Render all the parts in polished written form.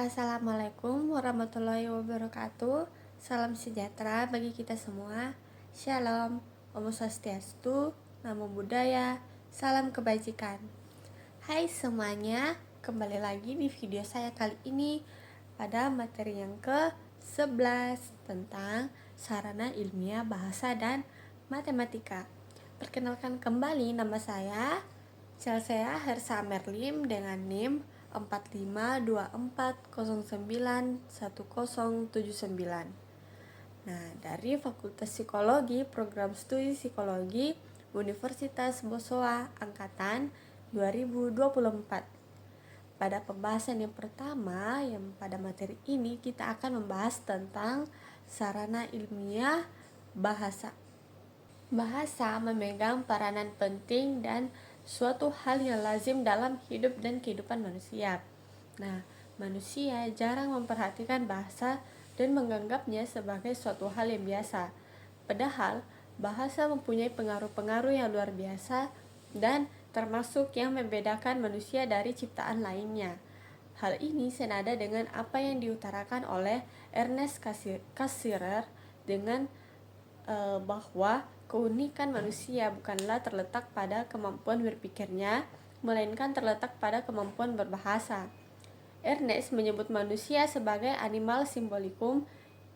Assalamualaikum warahmatullahi wabarakatuh. Salam sejahtera bagi kita semua. Shalom, Om Swastiastu, Namo Buddhaya, salam kebajikan. Hai semuanya, kembali lagi di video saya kali ini pada materi yang ke-11 tentang sarana ilmiah bahasa dan matematika. Perkenalkan kembali, nama saya Chelsea Hersa Merlim dengan NIM 4524091079. Nah, dari Fakultas Psikologi, Program Studi Psikologi, Universitas Bosowa Angkatan 2024. Pada pembahasan yang pertama, yang pada materi ini kita akan membahas tentang sarana ilmiah bahasa. Bahasa memegang peranan penting dan suatu hal yang lazim dalam hidup dan kehidupan manusia. Nah, manusia jarang memperhatikan bahasa dan menganggapnya sebagai suatu hal yang biasa. Padahal, bahasa mempunyai pengaruh-pengaruh yang luar biasa dan termasuk yang membedakan manusia dari ciptaan lainnya. Hal ini senada dengan apa yang diutarakan oleh Ernest Cassirer dengan bahwa keunikan manusia bukanlah terletak pada kemampuan berpikirnya, melainkan terletak pada kemampuan berbahasa. Ernest menyebut manusia sebagai animal symbolikum,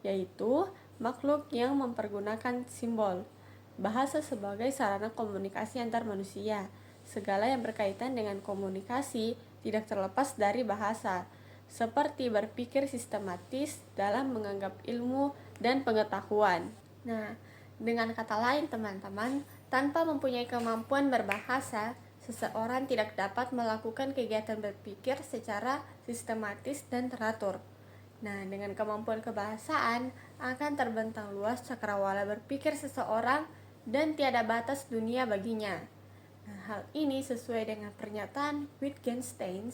yaitu makhluk yang mempergunakan simbol. Bahasa sebagai sarana komunikasi antar manusia. Segala yang berkaitan dengan komunikasi tidak terlepas dari bahasa, seperti berpikir sistematis dalam menganggap ilmu dan pengetahuan. Nah, dengan kata lain teman-teman, tanpa mempunyai kemampuan berbahasa, seseorang tidak dapat melakukan kegiatan berpikir secara sistematis dan teratur. Nah, dengan kemampuan kebahasaan akan terbentang luas cakrawala berpikir seseorang dan tiada batas dunia baginya. Nah, hal ini sesuai dengan pernyataan Wittgenstein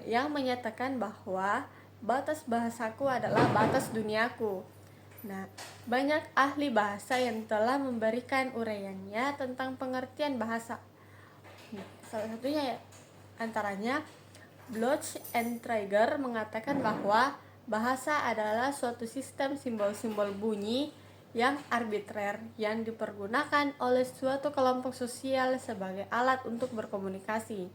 yang menyatakan bahwa batas bahasaku adalah batas duniaku. Nah, banyak ahli bahasa yang telah memberikan uraiannya tentang pengertian bahasa. Salah satunya antaranya Bloch and Traeger mengatakan bahwa bahasa adalah suatu sistem simbol-simbol bunyi yang arbitrer yang dipergunakan oleh suatu kelompok sosial sebagai alat untuk berkomunikasi.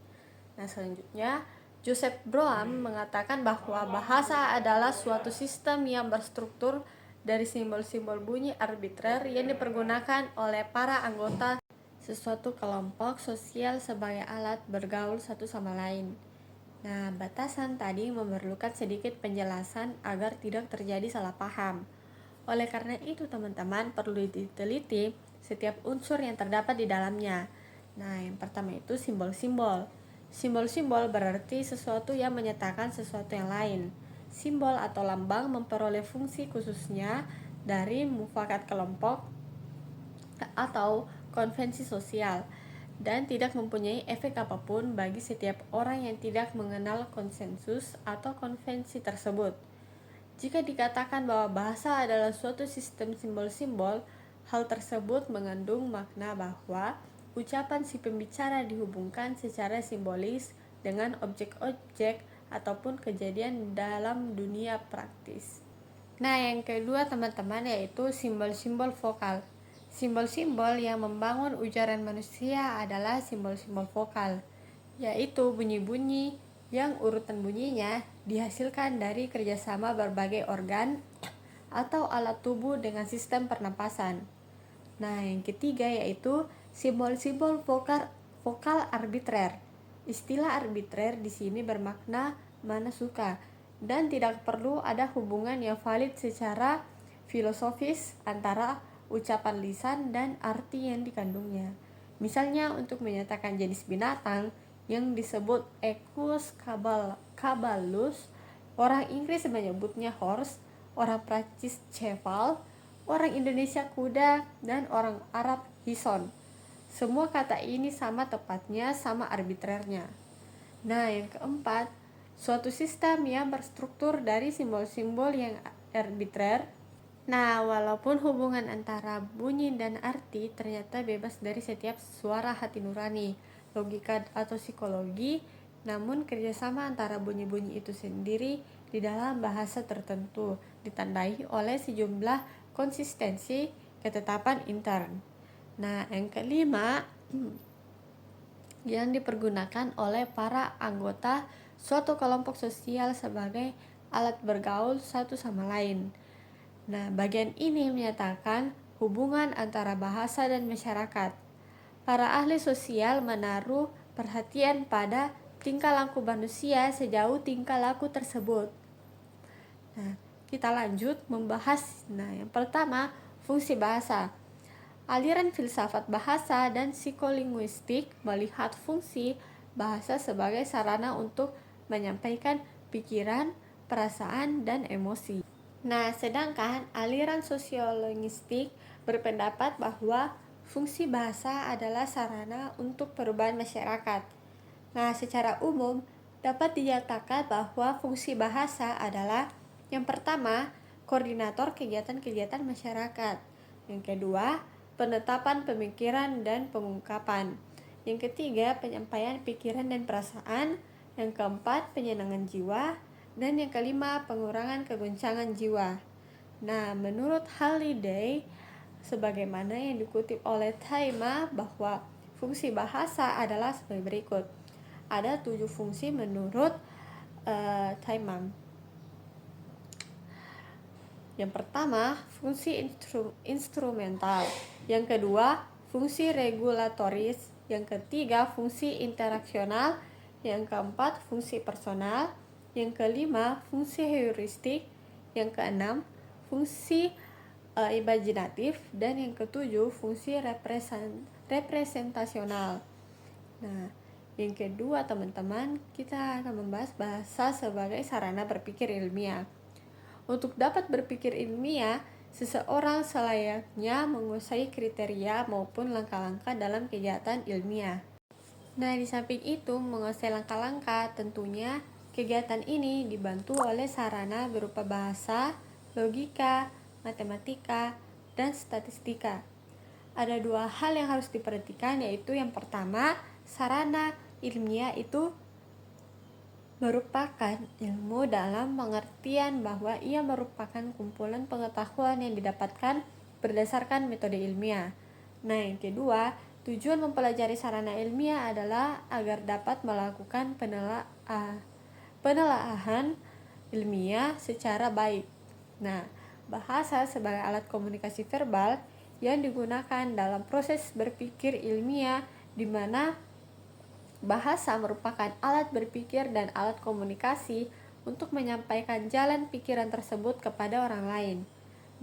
Nah, selanjutnya Joseph Broam mengatakan bahwa bahasa adalah suatu sistem yang berstruktur dari simbol-simbol bunyi arbitrer yang dipergunakan oleh para anggota sesuatu kelompok sosial sebagai alat bergaul satu sama lain. Nah, batasan tadi memerlukan sedikit penjelasan agar tidak terjadi salah paham. Oleh karena itu, teman-teman perlu diteliti setiap unsur yang terdapat di dalamnya. Nah, yang pertama itu simbol-simbol. Simbol-simbol berarti sesuatu yang menyatakan sesuatu yang lain. Simbol atau lambang memperoleh fungsi khususnya dari mufakat kelompok atau konvensi sosial dan tidak mempunyai efek apapun bagi setiap orang yang tidak mengenal konsensus atau konvensi tersebut. Jika dikatakan bahwa bahasa adalah suatu sistem simbol-simbol, hal tersebut mengandung makna bahwa ucapan si pembicara dihubungkan secara simbolis dengan objek-objek ataupun kejadian dalam dunia praktis. Nah, yang kedua teman-teman yaitu simbol-simbol vokal. Simbol-simbol yang membangun ujaran manusia adalah simbol-simbol vokal, yaitu bunyi-bunyi yang urutan bunyinya dihasilkan dari kerjasama berbagai organ atau alat tubuh dengan sistem pernapasan. Nah, yang ketiga yaitu simbol-simbol vokal arbitrer. Istilah arbitrer di sini bermakna mana suka dan tidak perlu ada hubungan yang valid secara filosofis antara ucapan lisan dan arti yang dikandungnya. Misalnya untuk menyatakan jenis binatang yang disebut Equus caballus, orang Inggris menyebutnya horse, orang Prancis cheval, orang Indonesia kuda, dan orang Arab hison. Semua kata ini sama tepatnya, sama arbitrernya. Nah, yang keempat, suatu sistem yang berstruktur dari simbol-simbol yang arbitrer. Nah, walaupun hubungan antara bunyi dan arti ternyata bebas dari setiap suara hati nurani, logika atau psikologi, namun kerjasama antara bunyi-bunyi itu sendiri di dalam bahasa tertentu, ditandai oleh sejumlah konsistensi ketetapan intern. Nah, yang kelima, yang dipergunakan oleh para anggota suatu kelompok sosial sebagai alat bergaul satu sama lain. Nah, bagian ini menyatakan hubungan antara bahasa dan masyarakat. Para ahli sosial menaruh perhatian pada tingkah laku manusia sejauh tingkah laku tersebut. Nah, kita lanjut membahas. Nah, yang pertama, fungsi bahasa. Aliran filsafat bahasa dan psikolinguistik melihat fungsi bahasa sebagai sarana untuk menyampaikan pikiran, perasaan, dan emosi. Nah, sedangkan aliran sosiolinguistik berpendapat bahwa fungsi bahasa adalah sarana untuk perubahan masyarakat. Nah, secara umum dapat dinyatakan bahwa fungsi bahasa adalah yang pertama, koordinator kegiatan-kegiatan masyarakat. Yang kedua, penetapan pemikiran dan pengungkapan. Yang ketiga, penyampaian pikiran dan perasaan. Yang keempat, penyenangan jiwa. Dan yang kelima, pengurangan kegoncangan jiwa. Nah, menurut Halliday, sebagaimana yang dikutip oleh Taima, bahwa fungsi bahasa adalah sebagai berikut. Ada 7 fungsi menurut Taima. Yang pertama, fungsi instrumental. Yang kedua, fungsi regulatoris. Yang ketiga, fungsi interaksional. Yang keempat, fungsi personal. Yang kelima, fungsi heuristik. Yang keenam, fungsi imajinatif. Dan yang ketujuh, fungsi representasional. Nah, yang kedua teman-teman, kita akan membahas bahasa sebagai sarana berpikir ilmiah. Untuk dapat berpikir ilmiah, seseorang selayaknya menguasai kriteria maupun langkah-langkah dalam kegiatan ilmiah. Nah, di samping itu, menguasai langkah-langkah, tentunya kegiatan ini dibantu oleh sarana berupa bahasa, logika, matematika, dan statistika. Ada 2 hal yang harus diperhatikan, yaitu yang pertama, sarana ilmiah itu merupakan ilmu dalam pengertian bahwa ia merupakan kumpulan pengetahuan yang didapatkan berdasarkan metode ilmiah. Nah, yang kedua, tujuan mempelajari sarana ilmiah adalah agar dapat melakukan penelaahan ilmiah secara baik. Nah, bahasa sebagai alat komunikasi verbal yang digunakan dalam proses berpikir ilmiah, di mana bahasa merupakan alat berpikir dan alat komunikasi untuk menyampaikan jalan pikiran tersebut kepada orang lain,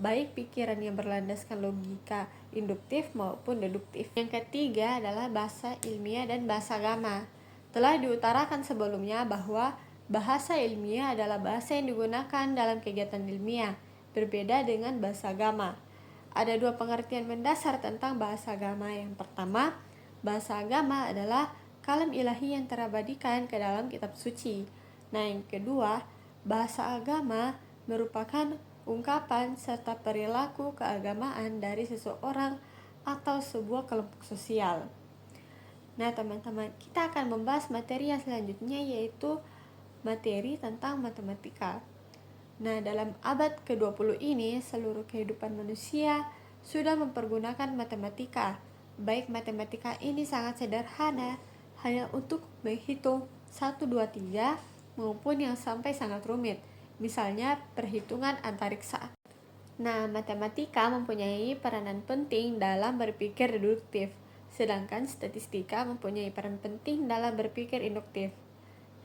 baik pikiran yang berlandaskan logika induktif maupun deduktif. Yang ketiga adalah bahasa ilmiah dan bahasa agama. Telah diutarakan sebelumnya bahwa bahasa ilmiah adalah bahasa yang digunakan dalam kegiatan ilmiah, berbeda dengan bahasa agama. Ada 2 pengertian mendasar tentang bahasa agama. Yang pertama, bahasa agama adalah kalam ilahi yang terabadikan ke dalam kitab suci. Nah, yang kedua, bahasa agama merupakan ungkapan serta perilaku keagamaan dari seseorang atau sebuah kelompok sosial. Nah, teman-teman, kita akan membahas materi yang selanjutnya, yaitu materi tentang matematika. Nah, dalam abad ke-20 ini, seluruh kehidupan manusia sudah mempergunakan matematika. Baik matematika ini sangat sederhana, hanya untuk menghitung 1, 2, 3, maupun yang sampai sangat rumit, misalnya perhitungan antariksa. Nah, matematika mempunyai peranan penting dalam berpikir deduktif, sedangkan statistika mempunyai peran penting dalam berpikir induktif.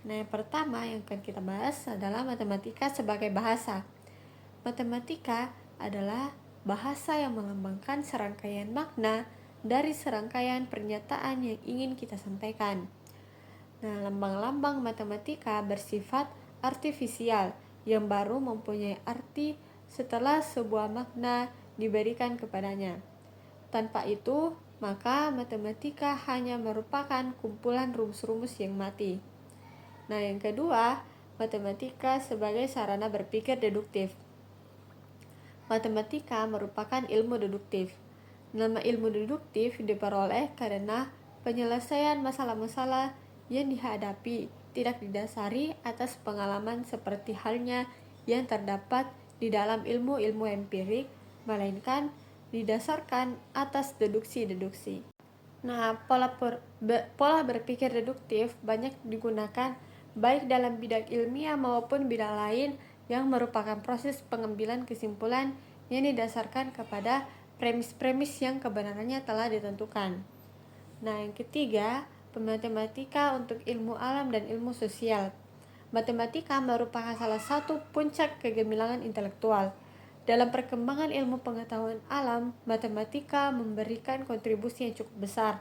Nah, yang pertama yang akan kita bahas adalah matematika sebagai bahasa. Matematika adalah bahasa yang melambangkan serangkaian makna dari serangkaian pernyataan yang ingin kita sampaikan. Nah, lambang-lambang matematika bersifat artifisial yang baru mempunyai arti setelah sebuah makna diberikan kepadanya. Tanpa itu, maka matematika hanya merupakan kumpulan rumus-rumus yang mati. Nah, yang kedua, matematika sebagai sarana berpikir deduktif. Matematika merupakan ilmu deduktif. Nama ilmu deduktif diperoleh karena penyelesaian masalah-masalah yang dihadapi tidak didasari atas pengalaman seperti halnya yang terdapat di dalam ilmu-ilmu empirik, melainkan didasarkan atas deduksi-deduksi. Nah, pola berpikir deduktif banyak digunakan baik dalam bidang ilmiah maupun bidang lain yang merupakan proses pengambilan kesimpulan yang didasarkan kepada premis-premis yang kebenarannya telah ditentukan. Nah, yang ketiga, matematika untuk ilmu alam dan ilmu sosial. Matematika merupakan salah satu puncak kegemilangan intelektual. Dalam perkembangan ilmu pengetahuan alam, matematika memberikan kontribusi yang cukup besar.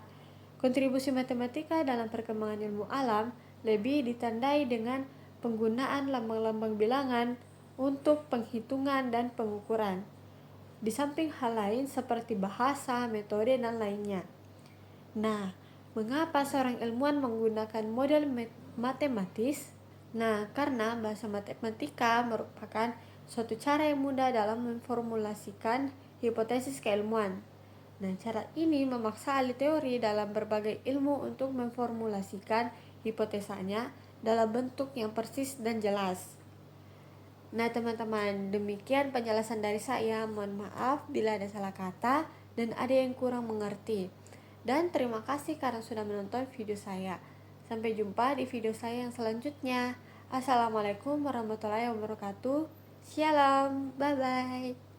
Kontribusi matematika dalam perkembangan ilmu alam lebih ditandai dengan penggunaan lambang-lambang bilangan untuk penghitungan dan pengukuran, di samping hal lain seperti bahasa, metode, dan lainnya. Nah, mengapa seorang ilmuwan menggunakan model matematis? Nah, karena bahasa matematika merupakan suatu cara yang mudah dalam memformulasikan hipotesis keilmuan. Nah, cara ini memaksa ahli teori dalam berbagai ilmu untuk memformulasikan hipotesanya dalam bentuk yang persis dan jelas. Nah, teman-teman, demikian penjelasan dari saya. Mohon maaf bila ada salah kata dan ada yang kurang mengerti. Dan terima kasih karena sudah menonton video saya. Sampai jumpa di video saya yang selanjutnya. Assalamualaikum warahmatullahi wabarakatuh. Shalom, bye-bye.